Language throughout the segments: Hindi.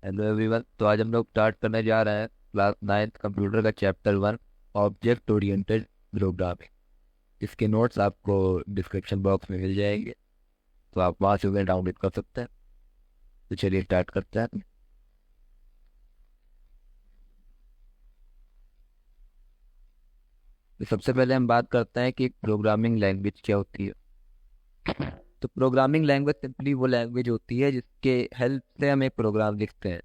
Hello everyone. तो आज हम लोग स्टार्ट करने जा रहे हैं क्लास 9 कंप्यूटर का चैप्टर 1, ऑब्जेक्ट ओरिएंटेड प्रोग्रामिंग। इसके नोट्स आपको डिस्क्रिप्शन बॉक्स में मिल जाएंगे, तो आप वहाँ से उन्हें डाउनलोड कर सकते हैं। तो चलिए स्टार्ट करते हैं। तो सबसे पहले हम बात करते हैं कि प्रोग्रामिंग लैंग्वेज क्या होती है। तो प्रोग्रामिंग लैंग्वेज सिंपली वो लैंग्वेज होती है जिसके हेल्प से हम एक प्रोग्राम लिखते हैं,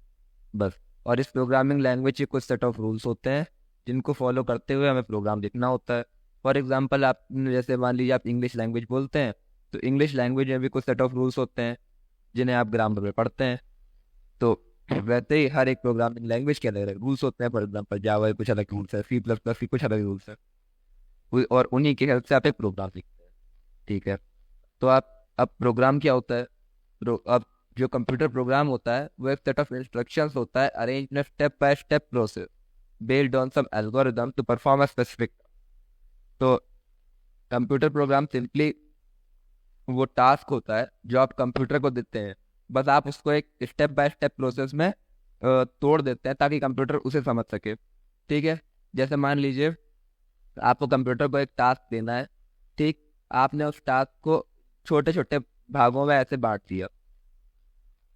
बस। और इस प्रोग्रामिंग लैंग्वेज के कुछ सेट ऑफ रूल्स होते हैं जिनको फॉलो करते हुए हमें प्रोग्राम लिखना होता है। फॉर एग्जांपल, आप जैसे मान लीजिए आप इंग्लिश लैंग्वेज बोलते हैं, तो इंग्लिश लैंग्वेज में भी कुछ सेट ऑफ रूल्स होते हैं जिन्हें आप ग्रामर में पढ़ते हैं। तो वैसे ही हर एक प्रोग्रामिंग लैंग्वेज के अलग अलग रूल्स होते हैं। फॉर एग्जांपल, जावा के कुछ अलग रूल्स है, C++ के कुछ अलग रूल्स है, और उन्हीं की हेल्प से आप एक प्रोग्राम लिखते हैं। ठीक है। तो आप, अब प्रोग्राम क्या होता है? अब जो कंप्यूटर प्रोग्राम होता है वो एक सेट ऑफ इंस्ट्रक्शंस होता है, arrange in step by step process based on some algorithm to perform a specific. तो कंप्यूटर प्रोग्राम सिंपली वो टास्क होता है जो आप कंप्यूटर को देते हैं, बस आप उसको एक स्टेप बाय स्टेप प्रोसेस में तोड़ देते हैं ताकि कंप्यूटर उसे समझ सके। ठीक है। जैसे मान लीजिए आपको कंप्यूटर को एक टास्क देना है। ठीक। आपने उस टास्क को छोटे छोटे भागों में ऐसे बांट दिया।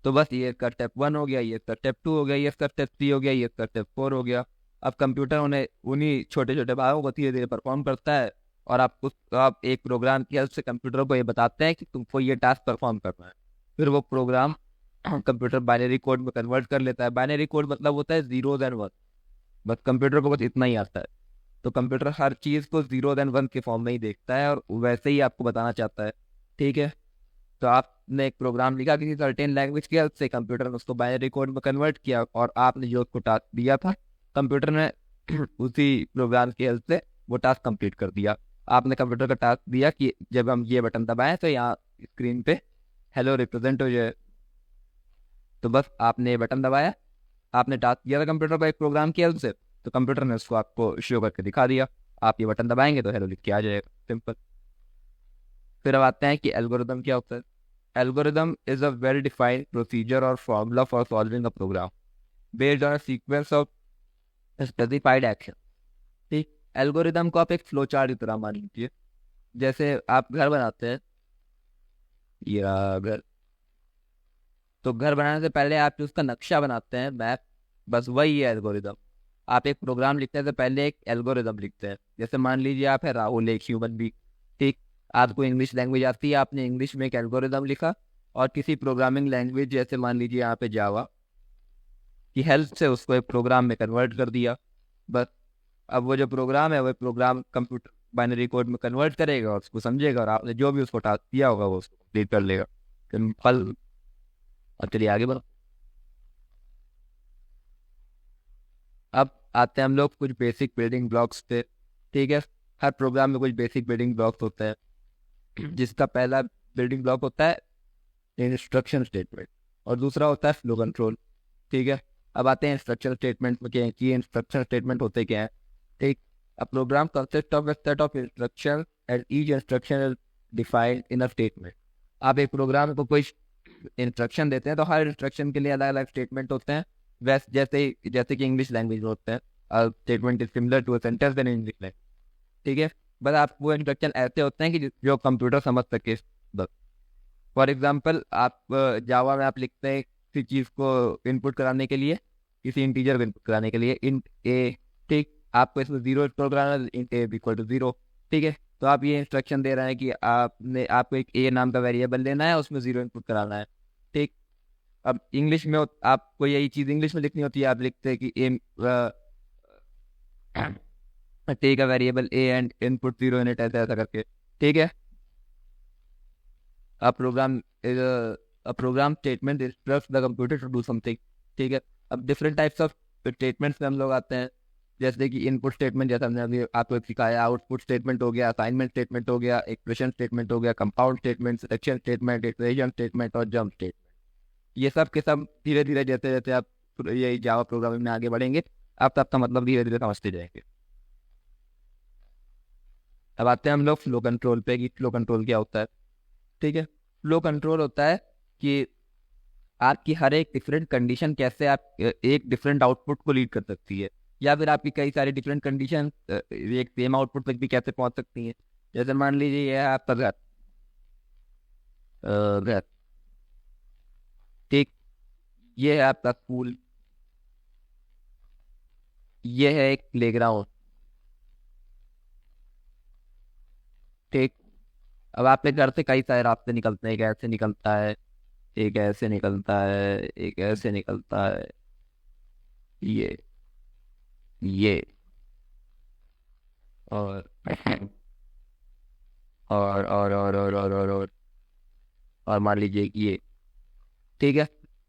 तो बस ये इसका स्टेप 1 हो गया, ये इसका स्टेप 2 हो गया, ये इसका स्टेप 3 हो गया, ये इसका स्टेप 4 हो गया। अब कंप्यूटर उन्हें उन्हीं छोटे छोटे भागों को धीरे धीरे परफॉर्म करता है, और आप एक प्रोग्राम की हेल्प से कंप्यूटर को ये बताते हैं कि तुमको ये टास्क परफॉर्म करना है। फिर वो प्रोग्राम कंप्यूटर बाइनरी कोड में कन्वर्ट कर लेता है। बाइनरी कोड मतलब होता है जीरोज एंड वन। बस कंप्यूटर को बस इतना ही आता है। तो कंप्यूटर हर चीज को जीरोज एंड वन के फॉर्म में ही देखता है और वैसे ही आपको बताना चाहता है। ठीक है। तो आपने एक प्रोग्राम लिखा किसी सर्टेन लैंग्वेज की हेल्प से, कंप्यूटर ने उसको बाइनरी कोड में कन्वर्ट किया, और आपने जो उसको टास्क दिया था, कंप्यूटर ने उसी प्रोग्राम की हेल्प से वो टास्क कंप्लीट कर दिया। आपने कंप्यूटर का टास्क दिया कि जब हम ये बटन दबाएं तो यहाँ स्क्रीन पे हेलो रिप्रेजेंट हो जाए। तो बस आपने ये बटन दबाया, आपने टास्क दिया था कंप्यूटर को एक प्रोग्राम की हेल्प से, तो कंप्यूटर ने उसको आपको शो करके दिखा दिया। आप ये बटन दबाएंगे तो हेलो लिख के आ जाएगा, सिंपल। फिर अब आते हैं कि एल्गोरिदम क्या होता है। Algorithm is a well-defined procedure or formula for solving a program based on a sequence of specified action। ठीक। एल्गोरिदम को आप एक फ्लो चार्ट की तरह मान लीजिए। जैसे आप घर बनाते हैं, या घर, तो घर बनाने से पहले आप उसका नक्शा बनाते हैं, मैप। बस वही है एल्गोरिदम। आप एक प्रोग्राम लिखने से पहले एक एल्गोरिदम लिखते हैं। जैसे मान लीजिए आप है राहुल, एक ह्यूमन बीइंग। ठीक। आपको इंग्लिश लैंग्वेज आती है, आपने इंग्लिश में एक एल्गोरिदम लिखा, और किसी प्रोग्रामिंग लैंग्वेज जैसे मान लीजिए यहाँ पे जावा की हेल्प से उसको एक प्रोग्राम में कन्वर्ट कर दिया, बस। अब वो जो प्रोग्राम है वो प्रोग्राम कंप्यूटर बाइनरी कोड में कन्वर्ट करेगा और उसको समझेगा, और आपने जो भी उसको टास्क दिया होगा वो उसको कंप्लीट कर लेगा। फल। अब चलिए आगे बढ़ो। अब आते हैं हम लोग कुछ बेसिक बिल्डिंग ब्लॉक्स पे। ठीक है। हर प्रोग्राम में कुछ बेसिक बिल्डिंग ब्लॉक्स होते हैं, जिसका पहला बिल्डिंग ब्लॉक होता है इंस्ट्रक्शन स्टेटमेंट, और दूसरा होता है फ्लो कंट्रोल। ठीक है। अब आते हैं इंस्ट्रक्शन स्टेटमेंट में, क्या है कि इंस्ट्रक्शन स्टेटमेंट होते क्या है। ठीक। A program consist of a set of instruction and each instruction is defined in a statement. आप एक प्रोग्राम को कोई इंस्ट्रक्शन देते हैं तो हर इंस्ट्रक्शन के लिए अलग अलग स्टेटमेंट होते हैं। वैसे जैसे कि इंग्लिश लैंग्वेज में होते हैं, statement is similar to a sentence in English language. ठीक है। बस आप वो इंस्ट्रक्शन ऐसे होते हैं कि जो कंप्यूटर समझ सके, बस। फॉर एग्जाम्पल, आप जावा में आप लिखते हैं किसी चीज को इनपुट कराने के लिए, किसी इंटीजर को इनपुट कराने के लिए, इंट ए। ठीक। आपको इसमें जीरो इनपुट कराना है, int a equal to zero. ठीक है। तो आप ये इंस्ट्रक्शन दे रहे हैं कि आपको एक ए नाम का वेरिएबल लेना है, उसमें जीरो इनपुट कराना है। ठीक। अब इंग्लिश में आपको यही चीज इंग्लिश में लिखनी होती है। आप लिखते हैं कि ए take a variable A and input zero in it, ऐसा ऐसा करके। ठीक है। a program is a program statement instructs the computer to do something। ठीक है। अब डिफरेंट टाइप्स ऑफ स्टेटमेंट्स में हम लोग आते हैं, जैसे कि इनपुट स्टेटमेंट, जैसा हमने अभी आपको सिखाया, आउटपुट स्टेटमेंट हो गया, असाइनमेंट स्टेटमेंट हो गया, एक्सप्रेशन स्टेटमेंट हो गया, compound statement, selection statement, iteration statement और जंप स्टेटमेंट। ये सब के सब धीरे धीरे जैसे जैसे आप ये जावा प्रोग्रामिंग में आगे बढ़ेंगे, आप सबका मतलब धीरे धीरे समझते जाएंगे। अब आते हैं हम लोग फ्लो कंट्रोल पे कि फ्लो कंट्रोल क्या होता है। ठीक है। फ्लो कंट्रोल होता है कि आपकी हर एक डिफरेंट कंडीशन कैसे आप एक डिफरेंट आउटपुट को लीड कर सकती है, या फिर आपकी कई सारी डिफरेंट कंडीशन एक सेम आउटपुट तक भी कैसे पहुंच सकती हैं। जैसे मान लीजिए ये है आपका घर, घर, ठीक, ये है आपका स्कूल, ये है एक प्लेग्राउंड, ठीक। अब आपके घर से कई सारे रास्ते निकलते हैं, एक ऐसे निकलता है, एक ऐसे निकलता है, एक ऐसे निकलता है, ये ये और और मान लीजिए कि ये, ठीक है,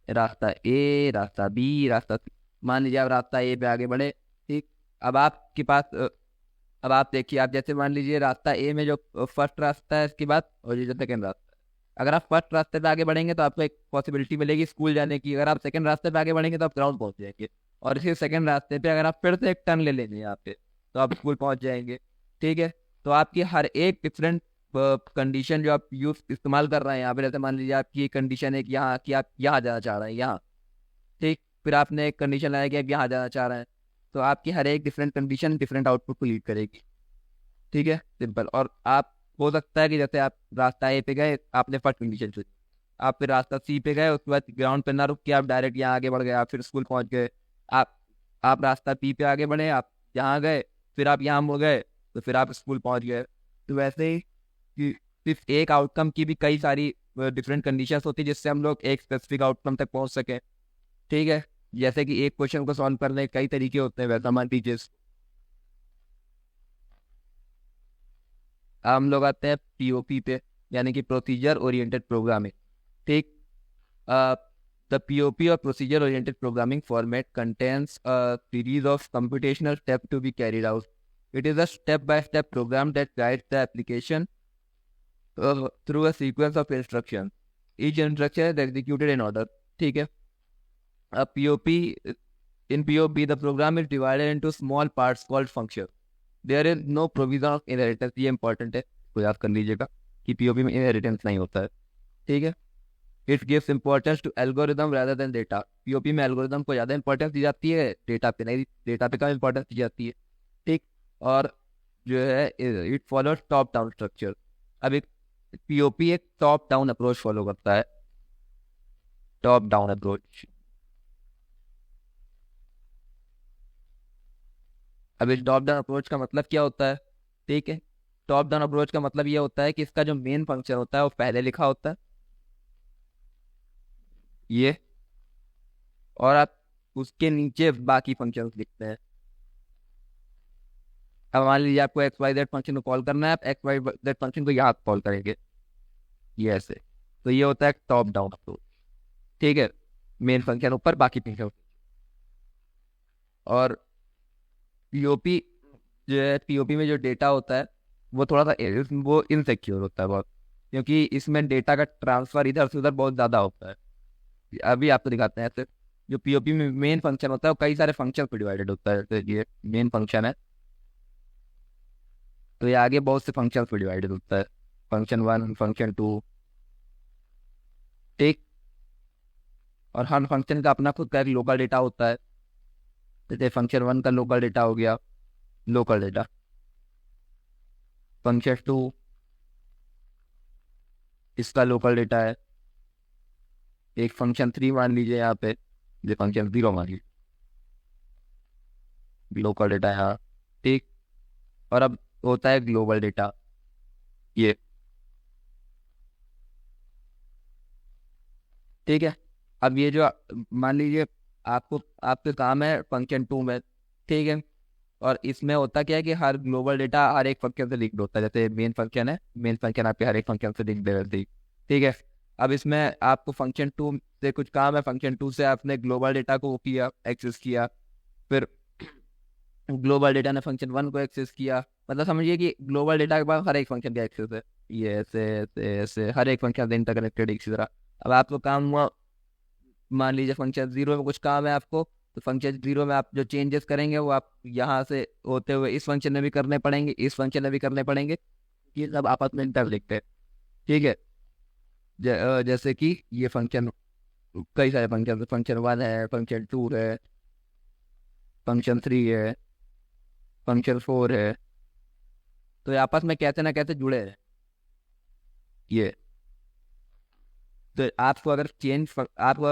रास्ता ए, रास्ता बी, रास्ता C। मान लीजिए आप रास्ता ए पे आगे बढ़े, ठीक। अब आपके पास अब आप देखिए, आप जैसे मान लीजिए रास्ता ए में जो फर्स्ट रास्ता है इसके बाद, और ये जो सेकंड रास्ता है, अगर आप फर्स्ट रास्ते पे आगे बढ़ेंगे तो आपको एक पॉसिबिलिटी मिलेगी स्कूल जाने की। अगर आप सेकंड रास्ते पे आगे बढ़ेंगे तो आप ग्राउंड पहुंच जाएंगे। और इसी सेकंड रास्ते पे अगर आप फिर से एक टर्न ले लेंगे यहाँ पे, तो आप स्कूल पहुंच जाएंगे, ठीक है। तो आपकी हर एक डिफरेंट कंडीशन जो आप यूज इस्तेमाल कर रहे हैं यहाँ पे, जैसे मान लीजिए आपकी कंडीशन है कि यहाँ, कि आप यहाँ जाना चाह रहे हैं, यहाँ, ठीक। फिर आपने एक कंडीशन लगाया कि आप यहाँ जाना चाह रहे हैं, तो आपकी हर एक डिफरेंट कंडीशन डिफरेंट आउटपुट को लीड करेगी, ठीक है, सिंपल। और आप, हो सकता है कि जैसे आप रास्ता ए पे गए, आपने फर्स्ट कंडीशन चुनी, आप फिर रास्ता सी पे गए, उसके बाद ग्राउंड पे ना रुक के आप डायरेक्ट यहाँ आगे बढ़ गए, आप फिर स्कूल पहुंच गए। आप आप रास्ता पी पे आगे बढ़े, आप यहाँ गए, फिर आप यहाँ मुड़ गए, तो फिर आप स्कूल पहुंच गए। तो वैसे ही कि सिर्फ एक आउटकम की भी कई सारी डिफरेंट कंडीशंस होती है जिससे हम लोग एक स्पेसिफिक आउटकम तक पहुंच सकें, ठीक है। जैसे कि एक क्वेश्चन को सॉल्व करने के कई तरीके होते हैं, वैसा मान लीजिए हम लोग आते हैं पीओपी पे, यानी कि प्रोसीजर ओरिएंटेड प्रोग्रामिंग, ठीक। The POP or procedure oriented programming format contains a series of computational steps to be carried out. It is a step by step program that guides the application through a sequence of instructions. Each instruction is executed in order, ठीक है। A POP, in POP the program is divided into small parts called functions. There is no provision of inheritance, ये important है, तो याद कर लीजिएगा कि POP में inheritance नहीं होता है, ठीक है। It gives importance to algorithm rather than data. POP में एल्गोरिदम को ज़्यादा इंपॉर्टेंस दी जाती है, डेटा पे नहीं, डेटा पे कम इंपॉर्टेंस दी जाती है, ठीक। और जो है it follows top down structure. अब एक पीओपी एक टॉप डाउन अप्रोच फॉलो करता है, टॉप डाउन अप्रोच। अब इस टॉप डाउन अप्रोच का मतलब क्या होता है, ठीक है। टॉप डाउन अप्रोच का मतलब ये होता है कि इसका जो मेन फंक्शन होता है वो पहले लिखा होता है, ये, और आप उसके नीचे बाकी फंक्शंस लिखते हैं। अब मान लीजिए आपको एक्स वाई जेड फंक्शन को कॉल करना है, आप एक्स वाई जेड फंक्शन को यहाँ कॉल करेंगे, ये ऐसे। तो ये होता है टॉप डाउन अप्रोच, ठीक है। मेन फंक्शन ऊपर, बाकी फंक्शन। और पीओपी जो है, पीओपी में जो डेटा होता है वो थोड़ा सा वो इनसिक्योर होता है बहुत, क्योंकि इसमें डेटा का ट्रांसफर इधर से उधर बहुत ज़्यादा होता है। अभी आपको दिखाते हैं ऐसे। जो पीओपी में मेन फंक्शन होता है वो कई सारे फंक्शन पर डिवाइडेड होता है, जैसे ये मेन फंक्शन है, तो ये आगे बहुत से फंक्शन पर डिवाइडेड होता है, फंक्शन 1, फंक्शन 2, ठीक। और हर फंक्शन का अपना खुद का एक लोकल डेटा होता है। जैसे फंक्शन 1 का लोकल डेटा हो गया, लोकल डेटा। फंक्शन 2 इसका लोकल डेटा है। एक फंक्शन 3 मान लीजिए यहाँ पे, ये फंक्शन 0 मान लीजिए, लोकल डेटा यहाँ, ठीक। और अब होता है ग्लोबल डेटा, ये, ठीक है। अब ये जो मान लीजिए आपको, आपके काम है फंक्शन 2 में, ठीक है। और इसमें होता क्या है कि हर ग्लोबल डेटा हर एक फंक्शन से लिंक्ड होता है। जैसे मेन फंक्शन है, मेन फंक्शन आपके हर एक फंक्शन से लिंक्ड है, ठीक है। अब इसमें आपको फंक्शन 2 से कुछ काम है, फंक्शन 2 से आपने ग्लोबल डेटा को किया, एक्सेस किया। फिर ग्लोबल डेटा ने फंक्शन 1 को एक्सेस किया। मतलब समझिए कि ग्लोबल डेटा के पास हर एक फंक्शन का एक्सेस है, ये ऐसे ऐसे ऐसे हर एक फंक्शन से इंटरकनेक्टेड इसी तरह। अब आपको काम हुआ, मान लीजिए फंक्शन 0 में कुछ काम है आपको, तो फंक्शन 0 में आप जो चेंजेस करेंगे वो आप यहाँ से होते हुए इस फंक्शन में भी करने पड़ेंगे, इस फंक्शन में भी करने पड़ेंगे, ये सब आपस में इंटर लिखते हैं, ठीक है। जैसे कि ये फंक्शन कई सारे फंक्शन, फंक्शन 1 है, फंक्शन 2 है, फंक्शन 3 है, फंक्शन 4 है। तो ये आपस में कैसे ना कैसे जुड़े हैं ये। तो आपको अगर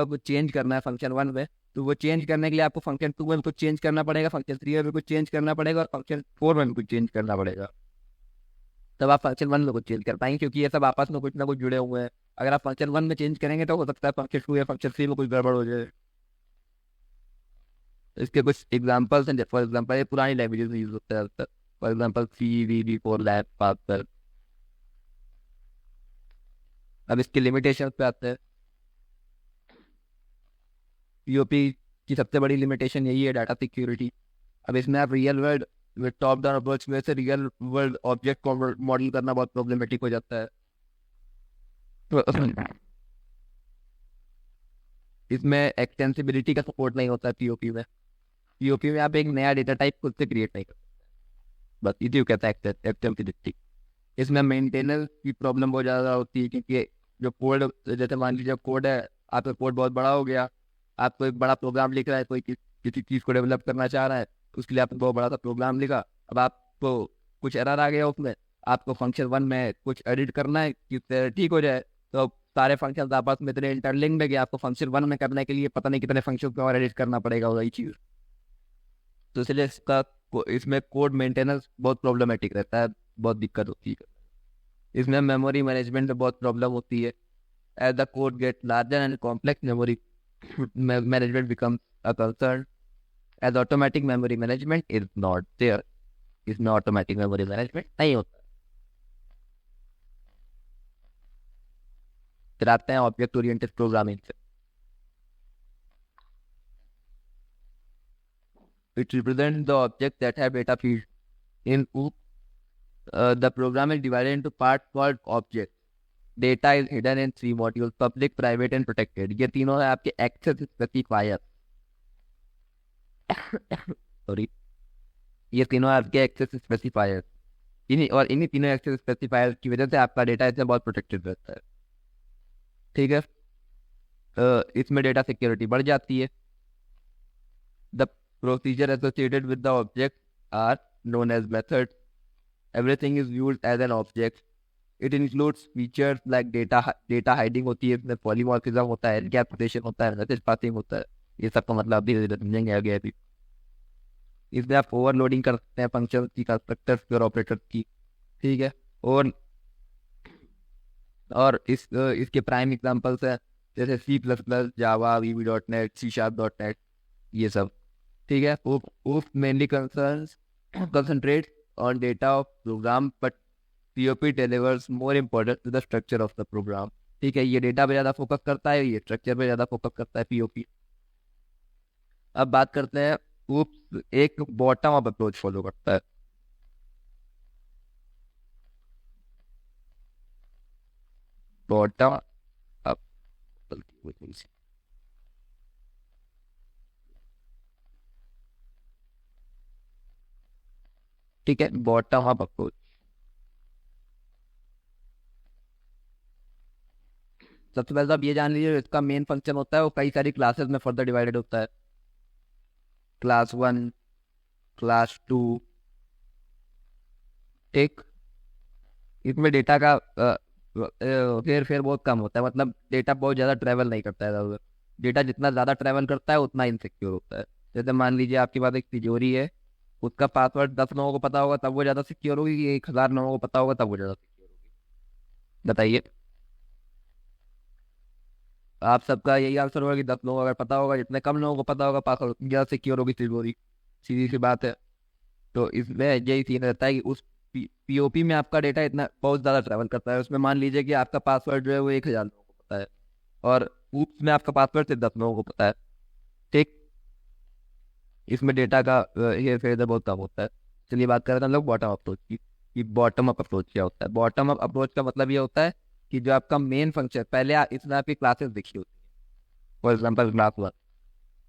कुछ चेंज करना है फंक्शन 1 में, तो वो चेंज करने के लिए आपको फंक्शन 2 में कुछ चेंज करना पड़ेगा, फंक्शन 3 में भी कुछ चेंज करना पड़ेगा, और फंक्शन 4 में भी कुछ चेंज करना पड़ेगा। तब आप फंक्शन 1 में कुछ चेंज कर पाएंगे, क्योंकि ये सब आपस में कुछ ना कुछ जुड़े हुए हैं। अगर आप फंक्शन 1 में चेंज करेंगे तो हो सकता है फंक्शन 2 या फंक्शन 3 में कुछ गड़बड़ हो जाए। तो इसके कुछ एग्जाम्पल्स हैं। फॉर एग्जाम्पल, ये पुरानी लैंग्वेजेस में यूज होता है अब तक। For example C, V, for, lap, Pascal. अब इसके लिमिटेशन पे आते हैं। पीओपी की सबसे बड़ी लिमिटेशन यही है, डाटा सिक्योरिटी। अब इसमें आप real world with top down approach में से रियल वर्ल्ड ऑब्जेक्ट को मॉडल करना बहुत प्रॉब्लमेटिक हो जाता है। तो इसमें एक्सटेंसिबिलिटी का सपोर्ट नहीं होता है पीओपी में। पीओपी में आप एक नया डेटा टाइप खुद से क्रिएट नहीं कर सकते, बस इसी को कहता है एक्सटेंसिबिलिटी। इसमें मेंटेनेंस की प्रॉब्लम बहुत ज़्यादा होती है, क्योंकि जो कोड, जैसे मान लीजिए कोड है, आपका कोड बहुत बड़ा हो गया, आपको एक बड़ा प्रोग्राम लिख रहा है, कोई किसी चीज़ को डेवलप करना चाह रहा है, उसके लिए आपने बहुत बड़ा सा प्रोग्राम लिखा। अब आपको कुछ एरर आ गया उसमें, आपको फंक्शन 1 में कुछ एडिट करना है कि उससे ठीक हो जाए। तो अब सारे फंक्शन आपस में इतने इंटरलिंक्ड है कि आपको फंक्शन 1 में करने के लिए पता नहीं कितने फंक्शन को और एडिट करना पड़ेगा वही चीज़। तो इसलिए इसमें कोड मेंटेनेंस बहुत प्रॉब्लमेटिक रहता है, बहुत दिक्कत होती है। इसमें मेमोरी मैनेजमेंट में बहुत प्रॉब्लम होती है। As the code get larger and complex, memory management becomes a concern, as automatic memory management is not there. इसमें ऑटोमेटिक मेमोरी मैनेजमेंट नहीं होता। फिर आते हैं ऑब्जेक्ट ओरिएंटेड प्रोग्रामिंग से। It represent the object that have data field in the program is divided into parts called objects. Data is hidden in 3 modules: public, private and protected. ये तीनों है आपके एक्सेस स्पेसिफायर। सॉरी, ये तीनों है आपके एक्सेस स्पेसिफायर। इन्हीं तीनों एक्सेस स्पेसिफायर की वजह से आपका डेटा इसमें बहुत प्रोटेक्टेड रहता है। ठीक है। इसमें डेटा सिक्योरिटी बढ़ जाती है। The procedure associated with the object are known as methods. Everything is used as an object. It includes features like data hiding होती है, इसमें polymorphism होता है, encapsulation होता है, message passing होता है। ये सब का मतलब धीरे धीरे समझेंगे आगे अभी। इसमें आप ओवरलोडिंग कर सकते हैं फंक्शन की, कंस्ट्रक्टर्स और ऑपरेटर्स की। ठीक है। और इसके प्राइम एग्जांपल्स हैं जैसे C++, जावा, VB.NET, C#.NET, ये सब। ठीक है। वो mainly concentrates on data of program, but POP delivers more important to the structure of the program. ठीक है। ये डेटा पे ज़्यादा फोकस करता है, ये स्ट्रक्चर पे ज़्यादा फोकस करता है POP। अब बात करते हैं, OOPS एक बॉटम अप अप्रोच फॉलो करता है। बॉटम अप, ठीक है, बॉटम अप अप्रोच। सबसे पहले तो आप ये जान लीजिए, इसका मेन फंक्शन होता है वो कई सारी क्लासेस में फर्दर डिवाइडेड होता है। Class 1, class 2। ठीक। इसमें डेटा का फेर फेर बहुत कम होता है, मतलब डेटा बहुत ज़्यादा ट्रैवल नहीं करता है इधर उधर। डेटा जितना ज़्यादा ट्रैवल करता है उतना इनसिक्योर होता है। जैसे मान लीजिए आपके पास एक तिजोरी है, उसका पासवर्ड 10 लोगों को पता होगा तब वो ज़्यादा सिक्योर होगी, 1,000 लोगों को पता होगा तब वो ज़्यादा सिक्योर होगी? बताइए। आप सबका यही आंसर होगा कि 10 लोगों को अगर पता होगा, जितने कम लोगों को पता होगा पासवर्ड, उतनी ज़्यादा सिक्योर होगी तिजोरी। सीधी सी बात है। तो इसमें यही सीन रहता है कि उस पीओपी में आपका डेटा इतना बहुत ज़्यादा ट्रैवल करता है। उसमें मान लीजिए कि आपका पासवर्ड जो है वो 1,000 लोगों को पता है, और ऊप्स में आपका पासवर्ड सिर्फ 10 लोगों को पता है। ठीक। इसमें डेटा का हेर फेर बहुत कम होता है। चलिए बात कर रहे थे हम लोग बॉटम अप्रोच की, कि बॉटम अप अप्रोच क्या होता है। बॉटम अप अप्रोच का मतलब ये होता है कि जो आपका मेन फंक्शन, पहले इसमें आपकी क्लासेस लिखी होती है। For example class 1।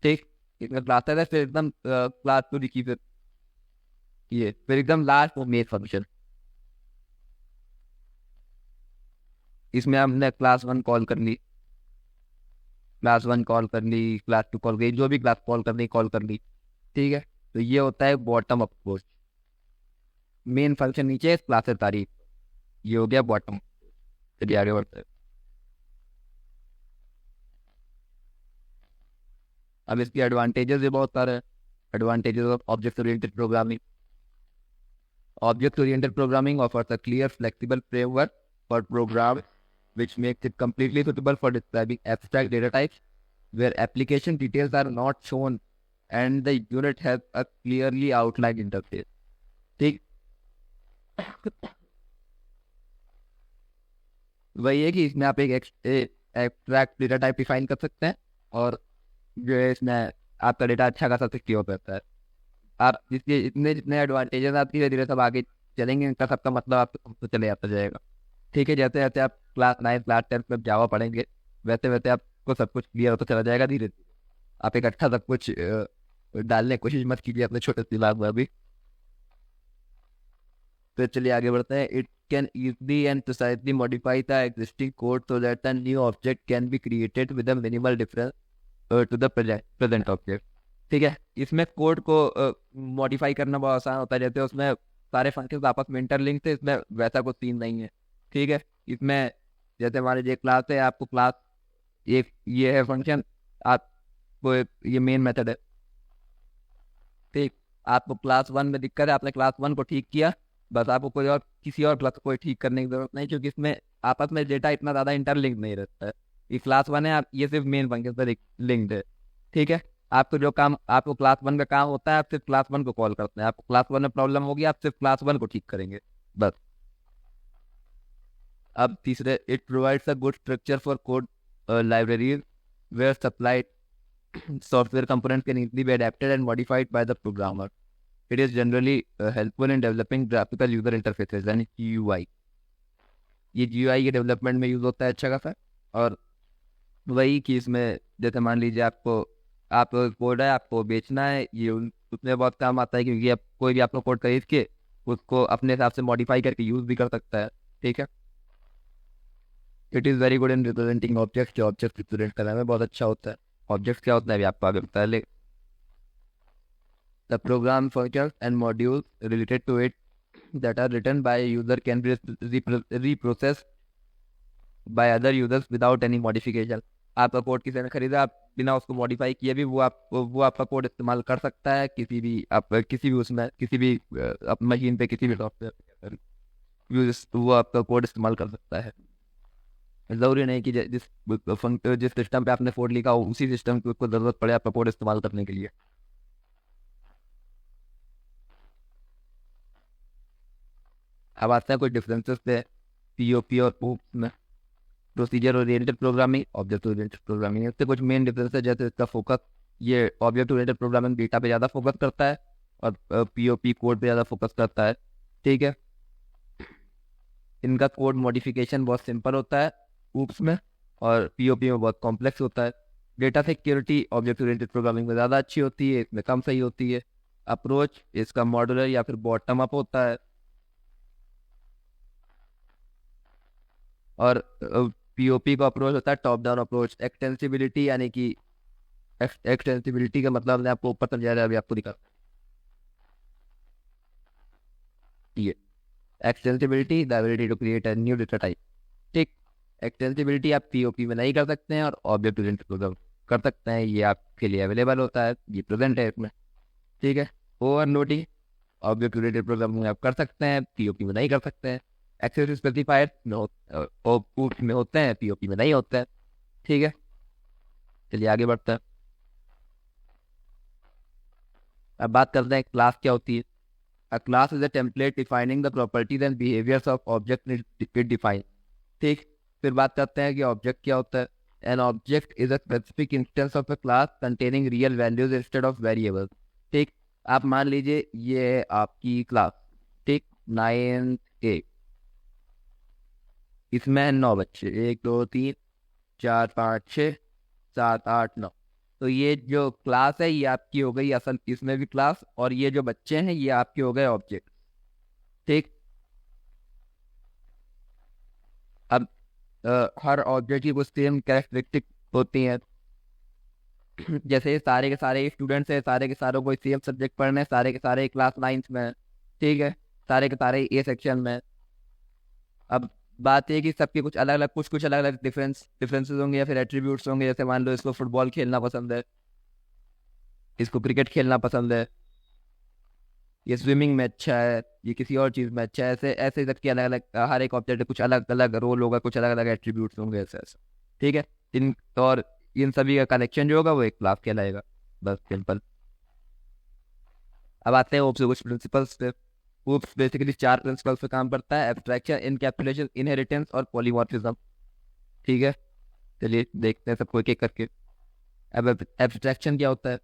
ठीक। इसमें क्लासेस है, फिर एकदम क्लास 2 लिखी, फिर ये, फिर एकदम लास्ट वो मेन फंक्शन। इसमें हमने क्लास 1 कॉल कर ली, क्लास 1 कॉल कर ली, क्लास 2 कॉल गई, जो भी क्लास कॉल कर ली। ठीक है, तो ये होता है बॉटम अप्रोच। मेन फंक्शन नीचे है, क्लासेस तारीफ। ये हो गया बॉटम। चलिए आगे बढ़ते हैं। अब इसकी एडवांटेजेस भी बहुत सारे हैं। Advantages of object oriented programming. Object oriented programming offers a clear, flexible framework for programs which makes it completely suitable for describing abstract data types where application details are not shown and the unit has a clearly outlined interface. ठीक, वही है कि इसमें आप एक एब्स्ट्रैक्ट डेटा टाइप डिफाइन कर सकते हैं, और जो है इसमें आपका डेटा अच्छा खासा सिक्योर रहता है। आप जिसके इतने जितने एडवांटेजेस आप धीरे धीरे सब आगे चलेंगे, इनका सबका मतलब आपको तो चले आता जाएगा। ठीक है, जैसे जैसे आप क्लास 9 क्लास 10 में जावा पढ़ेंगे, वैसे वैसे आपको सब कुछ क्लियर होता चला जाएगा धीरे धीरे। आप एक अच्छा सब कुछ डालने की कोशिश मत कीजिए अपने छोटे दिमाग में अभी। तो चलिए आगे बढ़ते हैं। It can easily and precisely modify the existing code so that a new object can be created with a minimal difference to the present object। ठीक है, इसमें कोड को मॉडिफाई करना बहुत आसान होता है, जैसे उसमें सारे फंक्शंस आपस में इंटरलिंक्ड थे, इसमें वैसा कुछ सीन नहीं है। ठीक है, इसमें जैसे हमारे ये क्लास है, आपको क्लास एक ये है फंक्शन, आपको ये मेन मेथड है। ठीक, आपको क्लास 1 में दिक्कत है, आपने क्लास 1 को ठीक किया, बस आपको कोई और किसी और क्लास को कोई ठीक करने की जरूरत नहीं, क्योंकि इसमें आपस में डेटा इतना ज़्यादा इंटरलिंक नहीं रहता है। ये क्लास 1 है, आप ये सिर्फ मेन फंक्शन से लिंक्ड है। ठीक है, आपको जो काम आपको क्लास 1 का काम होता है, आप सिर्फ क्लास 1 को कॉल करते हैं। आपको क्लास 1 में प्रॉब्लम होगी, आप सिर्फ क्लास 1 को ठीक करेंगे बस। अब तीसरे, it provides a good structure for code libraries where supplied software components can easily be adapted and modified by the programmer. It is generally helpful in developing graphical user interfaces यानी GUI। ये GUI के डेवलपमेंट में यूज होता है अच्छा खासा। और वही कि इसमें जैसे मान लीजिए आप कोड है, आपको बेचना है, ये उसमें बहुत काम आता है, क्योंकि आप कोई भी आपको कोड खरीद के उसको अपने हिसाब से मॉडिफाई करके यूज भी कर सकता है। ठीक है, it is very good in representing object. जो ऑब्जेक्ट रिप्रेजेंट करने में बहुत अच्छा होता है। ऑब्जेक्ट क्या होता है अभी आपको आगे बता ले। The program functions and modules related to it that are written by a user can be reprocessed by other users without any modification। आपका कोड किसी ने खरीदा, आप बिना उसको मॉडिफाई किए भी वो आपका कोड इस्तेमाल कर सकता है, किसी भी आप किसी भी उसमें किसी भी मशीन पे किसी भी सॉफ्टवेयर वो आपका कोड इस्तेमाल कर सकता है। जरूरी नहीं कि जिस सिस्टम पे आपने कोड लिखा हो उसी सिस्टम की उसको जरूरत पड़े आपका कोड इस्तेमाल करने के लिए। अब आते हैं कुछ डिफरेंसेस पे पीओपी और ऊप में। Procedure oriented programming, object oriented programming, इससे कुछ मेन डिफरेंस है। जैसे इसका फोकस, ये ऑब्जेक्ट ओरिएंटेड प्रोग्रामिंग डेटा पे ज़्यादा फोकस करता है, और पीओपी कोड पे ज़्यादा फोकस करता है। ठीक है, इनका कोड मॉडिफिकेशन बहुत सिंपल होता है ऊप्स में, और पीओपी में बहुत कॉम्प्लेक्स होता है। Data security object oriented programming में ज़्यादा अच्छी होती है, इसमें कम सही होती है। अप्रोच इसका मॉड्यूलर या फिर बॉटम अप होता है, और पीओपी का अप्रोच होता है टॉप डाउन अप्रोच। एक्सटेंसिबिलिटी यानी कि एक्सटेंसिबिलिटी का मतलब मैं आपको ऊपर समझा रहा है, अभी आपको दिखा ये extensibility the ability to create a new data type. ठीक, एक्सटेंसिबिलिटी आप पीओपी में नहीं कर सकते हैं, और ऑब्जेक्ट ओरिएंटेड प्रोग्राम कर सकते हैं, ये आपके लिए अवेलेबल होता है, ये प्रेजेंट है इसमें। ठीक है, ओवरलोडिंग ऑब्जेक्ट ओरिएंटेड प्रोग्रामिंग में आप कर सकते हैं, पीओपी में नहीं कर सकते हैं। एक्सेस स्पेसिफायर में होते हैं, पीओपी में नहीं होते हैं। ठीक है, चलिए आगे बढ़ते हैं। अब बात करते हैं क्लास क्या होती है। अ class is a template defining the properties and behaviours of object it define. ठीक, फिर बात करते हैं कि ऑब्जेक्ट क्या होता है। An object is a specific instance of a class containing real values instead of variables. ठीक, आप मान लीजिए ये है आपकी क्लास, ठीक, 9A, इसमें 9 बच्चे, 1 2 3 4 5 6 7 8 9। तो ये जो क्लास है ये आपकी हो गई असल, इसमें भी क्लास, और ये जो बच्चे हैं ये आपके हो गए ऑब्जेक्ट। ठीक, अब हर ऑब्जेक्ट की कुछ सेम कैरेक्टरिस्टिक होती हैं। जैसे सारे के सारे स्टूडेंट्स हैं, सारे के सारों को सेम सब्जेक्ट पढ़ने हैं, सारे के सारे क्लास 9th में हैं, ठीक है, सारे के सारे ए सेक्शन में हैं। अब बात ये कि सबके कुछ अलग अलग कुछ कुछ अलग अलग डिफरेंसेस होंगे या फिर एट्रीब्यूट्स होंगे। जैसे मान लो इसको फुटबॉल खेलना पसंद है, इसको क्रिकेट खेलना पसंद है, ये स्विमिंग में अच्छा है, ये किसी और चीज़ में अच्छा है, ऐसे ऐसे सबके अलग अलग हर एक ऑब्जेक्ट कुछ अलग अलग रोल होगा, कुछ अलग अलग एट्रीब्यूट्स होंगे, ऐसे ऐसे, ठीक है। इन और इन सभी का कनेक्शन जो होगा वो एक क्लास कहलाएगा। बस सिंपल। अब आते हैं ओप्स के कुछ प्रिंसिपल्स पे। ओप्स बेसिकली 4 प्रिंसिपल्स पे काम करता है: एब्स्ट्रैक्शन, इनकैप्सुलेशन, इनहेरिटेंस और पॉलीमॉर्फिज्म, ठीक है। चलिए देखते हैं सबको एक एक करके। अब एब्स्ट्रैक्शन क्या होता है?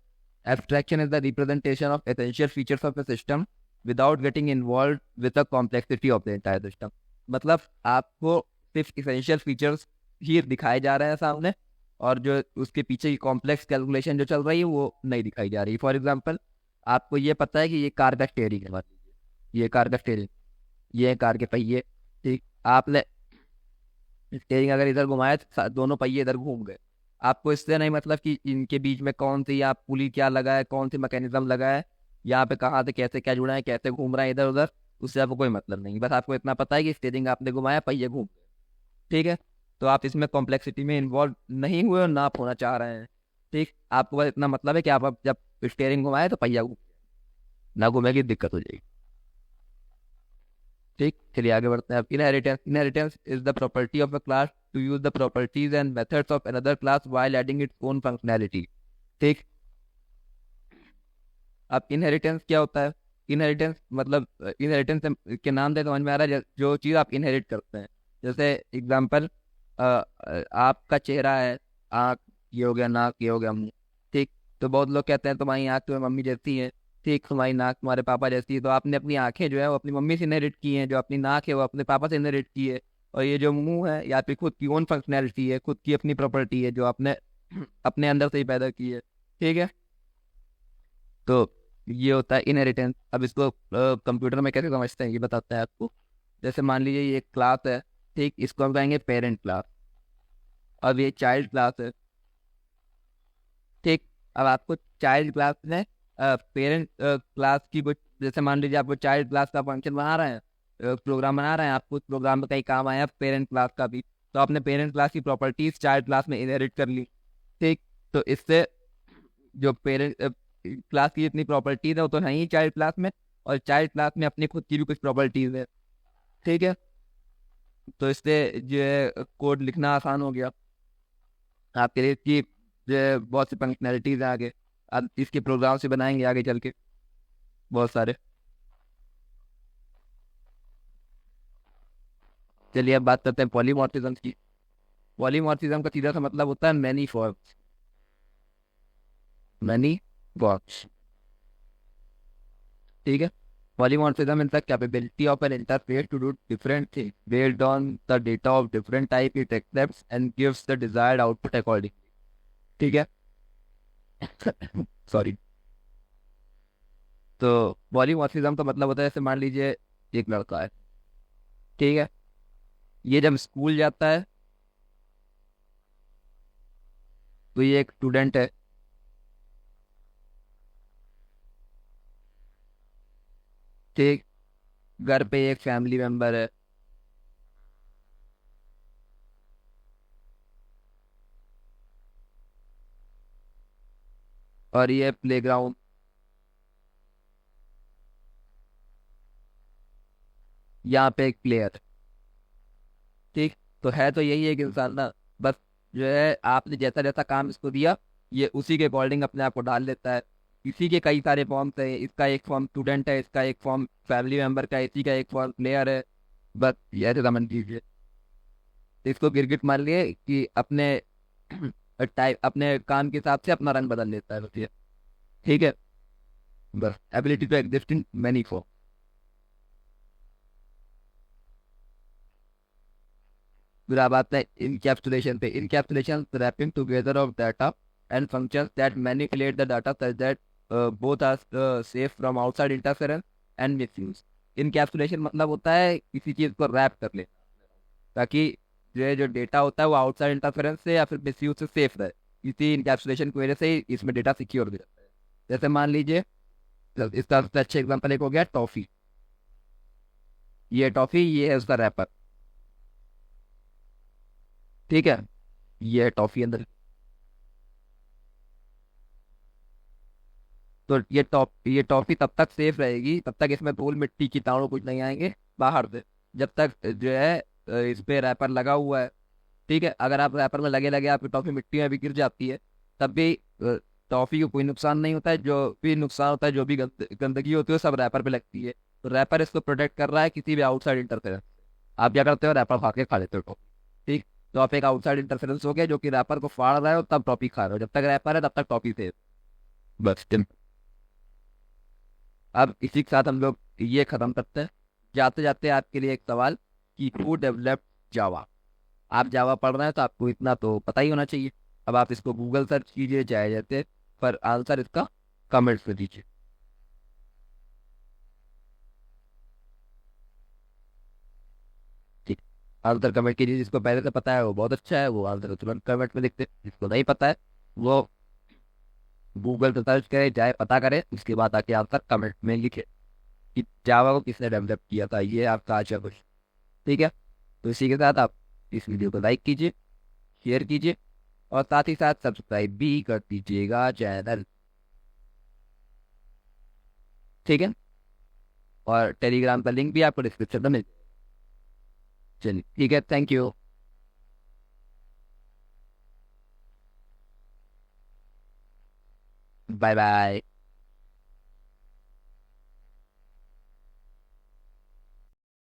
Abstraction is the representation of essential features of A system without getting involve with the complexity of the entire system. मतलब आपको सिर्फ एसेंशियल फीचर्स ही दिखाए जा रहे हैं सामने, और जो उसके पीछे की कॉम्प्लेक्स कैलकुलेशन जो चल रही है वो नहीं दिखाई जा रही। फॉर एग्जाम्पल, आपको ये पता है कि ये कार का स्टेयरिंग है, मान लीजिए ये कार का स्टेयरिंग, ये है कार के पहिए, ठीक। आपने स्टेयरिंग अगर इधर घुमाया तो दोनों पहिए इधर घूम गए। आपको इससे नहीं मतलब कि इनके बीच में कौन सी आप पुली क्या लगा है, कौन सी मैकेनिज्म लगा है, यहाँ पे कहाँ से कैसे क्या जुड़ा है, कैसे घूम रहा है इधर उधर, उससे आपको कोई मतलब नहीं। बस आपको इतना पता है कि स्टेयरिंग आपने घुमाया, पहिए घूम गए, ठीक है। तो आप इसमें कॉम्प्लेक्सिटी में इन्वॉल्व नहीं हुए और ना आप होना चाह रहे हैं, ठीक। आपको बस इतना मतलब है कि आप अब जब स्टेयरिंग घुमाए तो पहिया घूम, ना घूमेगी दिक्कत हो जाएगी, ठीक। चलिए आगे बढ़ते हैं। अब inheritance. Inheritance is the property of a class to use the properties and methods of another class while adding its own functionality, ठीक। अब इनहेरिटेंस क्या होता है? इनहेरिटेंस मतलब इनहेरिटेंस के नाम से समझ में आ रहा है जो चीज़ आप इनहेरिट करते हैं। जैसे एग्जांपल, आपका चेहरा है, आँख, ये हो गया नाक, ये हो गया मुंह, ठीक। तो बहुत लोग कहते हैं तुम्हारी आँख तुम्हारी मम्मी जैसी है, ठीक, तुम्हारी नाक तुम्हारे पापा जैसी है। तो आपने अपनी आंखें जो है वो अपनी मम्मी से इनहेरिट की हैं, जो अपनी नाक है वो अपने पापा से इनहेरिट की है, और ये जो मुंह है या फिर खुद की ओन फंक्शनैलिटी है, खुद की अपनी प्रॉपर्टी है जो आपने अपने अंदर से ही पैदा की है, ठीक है। तो ये होता है इनहेरिटेंस। अब इसको कंप्यूटर में कैसे समझते हैं ये बताते हैं आपको। जैसे मान लीजिए ये एक क्लास है, ठीक, इसको हम कहेंगे पेरेंट क्लास। अब ये चाइल्ड क्लास है, ठीक। अब आपको चाइल्ड क्लास में पेरेंट क्लास की कुछ, जैसे मान लीजिए आपको चाइल्ड क्लास का फंक्शन बना रहे हैं, प्रोग्राम बना रहे हैं, आपको उस प्रोग्राम में कहीं काम आया पेरेंट क्लास का भी, तो आपने पेरेंट क्लास की प्रॉपर्टीज चाइल्ड क्लास में इनहेरिट कर ली, ठीक। तो इससे जो पेरेंट क्लास की जितनी प्रॉपर्टीज है वो तो है ही चाइल्ड क्लास में, और चाइल्ड क्लास में अपनी खुद की भी कुछ प्रॉपर्टीज है, ठीक है। तो इससे जो है कोड लिखना आसान हो गया आपके लिए, इसकी जो है बहुत सी फंक्शनैलिटीज है आगे, अब इसके प्रोग्राम से बनाएंगे आगे चल के बहुत सारे। चलिए अब बात करते हैं पॉलीमॉर्फिज्म की। पॉलीमॉर्फिज्म का सीधा सा मतलब होता है मैनी फॉर्म्स, मैनी फॉर्म्स, ठीक है। Polymorphism is the capability of an interface to do different things based on the data of different type it accepts and gives the desired output accordingly, ठीक है। सॉरी। तो पॉलीमॉर्फिज्म का मतलब होता है, जैसे मान लीजिए एक लड़का है, ठीक है, ये जब स्कूल जाता है तो ये एक स्टूडेंट है, ठीक। घर पे एक फैमिली मेंबर है, और ये प्लेग्राउंड, यहाँ पे एक प्लेयर, ठीक। तो है तो यही एक इंसान ना, बस जो है आपने जैसा जैसा काम इसको दिया ये उसी के अकॉर्डिंग अपने आप को डाल लेता है। इसी के कई सारे फॉर्म्स है, इसका एक फॉर्म स्टूडेंट है, इसका एक फॉर्म फैमिली मेंबर का है, इसी का एक फॉर्म प्लेयर है, बस ये ऐसे समझ लीजिए। इसको गिरगिट मान लिए कि अपने टाइप अपने काम के हिसाब से अपना रंग बदल लेता है, बस ये, ठीक है। बस ability to exist in many form. फिर आप आते हैं इनकैप्सुलेशन पे। Encapsulation wrapping together of data and functions that manipulate the data such that both are safe from outside interference and misuse. Encapsulation मतलब होता है किसी चीज़ को रैप कर ले, ताकि जो डेटा होता है वो आउटसाइड इंटरफेरेंस से या फिर मिसयूज से सेफ रहे, इसी इनकैप्सुलेशन की वजह से ही इसमें डेटा सिक्योर हो जाता है। जैसे मान लीजिए, इसका सबसे अच्छा एग्जाम्पल एक हो गया टॉफी। ये टॉफी, ये है उसका रैपर। ठीक है, ये है टॉफी अंदर। तो ये टॉफी तब तक सेफ रहेगी, तब तक इसमें धूल मिट्टी कीटाणु कुछ नहीं आएंगे बाहर से, जब तक जो है इस पे रैपर लगा हुआ है। ठीक है, अगर आप रैपर में लगे लगे आपकी टॉफी मिट्टी में भी गिर जाती है, तब भी टॉफी को कोई नुकसान नहीं होता है। जो भी नुकसान होता है, जो भी गंदगी होती है, वो सब रैपर पे लगती है। तो रैपर इसको प्रोटेक्ट कर रहा है किसी भी आउटसाइड इंटरफेरेंस। आप क्या करते हो, रैपर फाड़ के खा लेते हो टॉफी। ठीक, तो आप एक आउटसाइड इंटरफेरेंस हो गया जो कि रैपर को फाड़ रहा है, और तब टॉफी खा रहे हो। जब तक रैपर है तब तक टॉफी सेफ। बस अब इसी के साथ हम लोग ये खत्म करते हैं। जाते जाते आपके लिए एक सवाल कि हु डेवलप्ड जावा। आप जावा पढ़ रहे हैं तो आपको इतना तो पता ही होना चाहिए। अब आप इसको गूगल सर्च कीजिए चाहे जैसे, पर आंसर इसका कमेंट्स में दीजिए। ठीक, आंसर कमेंट कीजिए। जिसको पहले से पता है वो बहुत अच्छा है, वो आंसर तुरंत कमेंट में लिखते। जिसको नहीं पता है वो गूगल पे सर्च करे, चाहे पता करे, उसके बाद आके आंसर कमेंट में लिखे कि जावा को किसने डेवलप किया था। ये आपका अच्छा क्वेश्चन। ठीक है, तो इसी के साथ आप इस वीडियो को लाइक कीजिए, शेयर कीजिए, और साथ ही साथ सब्सक्राइब भी कर दीजिएगा चैनल। ठीक है, और टेलीग्राम का लिंक भी आपको डिस्क्रिप्शन में मिल जाएगा। चलिए ठीक है, थैंक यू। Bye bye.